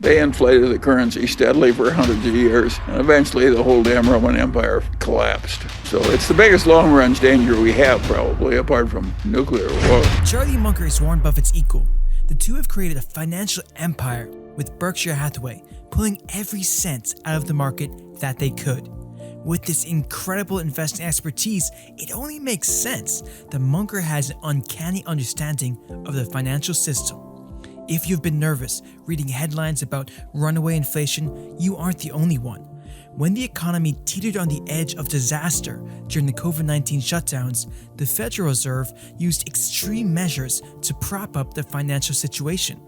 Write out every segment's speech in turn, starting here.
They inflated the currency steadily for hundreds of years, and eventually the whole damn Roman Empire collapsed. So it's the biggest long-range danger we have, probably, apart from nuclear war. Charlie Munger is Warren Buffett's equal. The two have created a financial empire with Berkshire Hathaway, pulling every cent out of the market that they could. With this incredible investing expertise, it only makes sense that Munger has an uncanny understanding of the financial system. If you've been nervous reading headlines about runaway inflation, you aren't the only one. When the economy teetered on the edge of disaster during the COVID-19 shutdowns, the Federal Reserve used extreme measures to prop up the financial situation.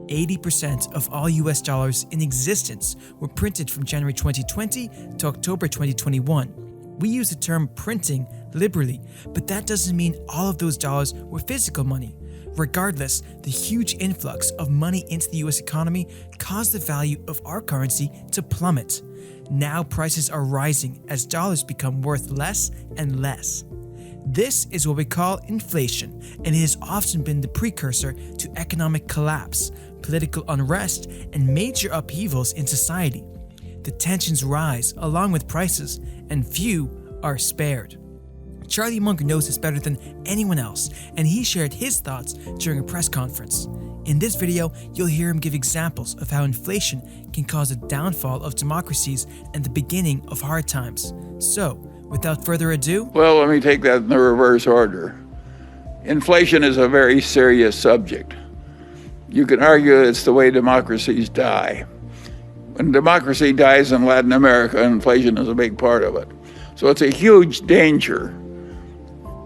80% of all US dollars in existence were printed from January 2020 to October 2021. We use the term printing liberally, but that doesn't mean all of those dollars were physical money. Regardless, the huge influx of money into the US economy caused the value of our currency to plummet. Now prices are rising as dollars become worth less and less. This is what we call inflation, and it has often been the precursor to economic collapse, political unrest, and major upheavals in society. The tensions rise along with prices, and few are spared. Charlie Munger knows this better than anyone else, and he shared his thoughts during a press conference. In this video, you'll hear him give examples of how inflation can cause a downfall of democracies and the beginning of hard times. So, without further ado... Well, let me take that in the reverse order. Inflation is a very serious subject. You can argue it's the way democracies die. When democracy dies in Latin America, inflation is a big part of it. So it's a huge danger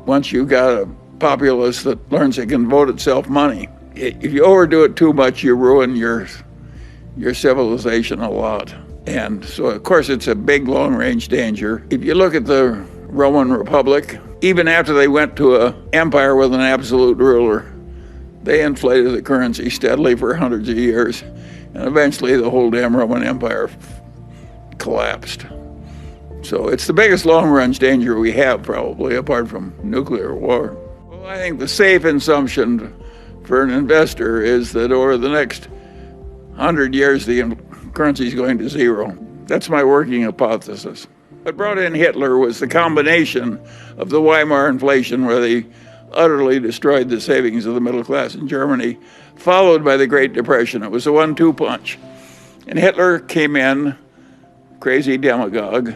once you've got a populace that learns it can vote itself money. If you overdo it too much, you ruin your civilization a lot. And so, of course, it's a big, long-range danger. If you look at the Roman Republic, even after they went to an empire with an absolute ruler, they inflated the currency steadily for hundreds of years, and eventually the whole damn Roman Empire collapsed. So it's the biggest long-range danger we have, probably, apart from nuclear war. Well, I think the safe assumption for an investor is that over the next 100 years, the currency is going to zero. That's my working hypothesis. What brought in Hitler was the combination of the Weimar inflation, where they utterly destroyed the savings of the middle class in Germany, followed by the Great Depression. It was a 1-2 punch. And Hitler came in, crazy demagogue,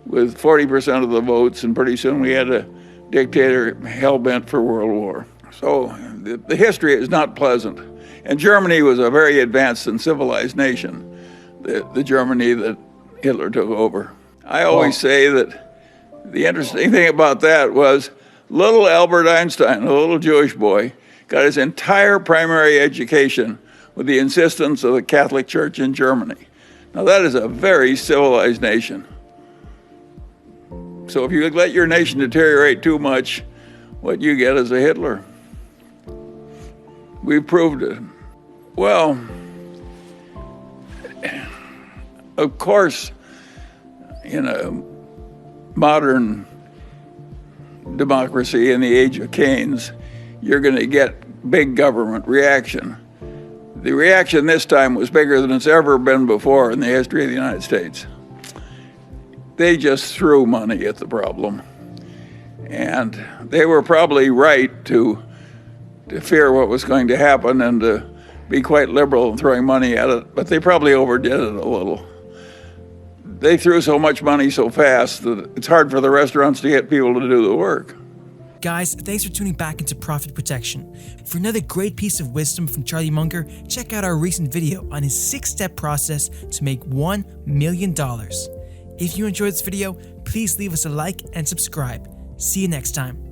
with 40% of the votes, and pretty soon we had a dictator hell-bent for world war. So the history is not pleasant. And Germany was a very advanced and civilized nation, the Germany that Hitler took over. I always say that the interesting thing about that was little Albert Einstein, a little Jewish boy, got his entire primary education with the insistence of the Catholic Church in Germany. Now that is a very civilized nation. So if you let your nation deteriorate too much, what you get is a Hitler. We proved it. Well, of course, in a modern democracy in the age of Keynes, you're going to get big government reaction. The reaction this time was bigger than it's ever been before in the history of the United States. They just threw money at the problem. And they were probably right to fear what was going to happen and to be quite liberal in throwing money at it, but they probably overdid it a little. They threw so much money so fast that it's hard for the restaurants to get people to do the work. Guys, thanks for tuning back into Profit Protection. For another great piece of wisdom from Charlie Munger, check out our recent video on his 6-step process to make $1 million. If you enjoyed this video, please leave us a like and subscribe. See you next time.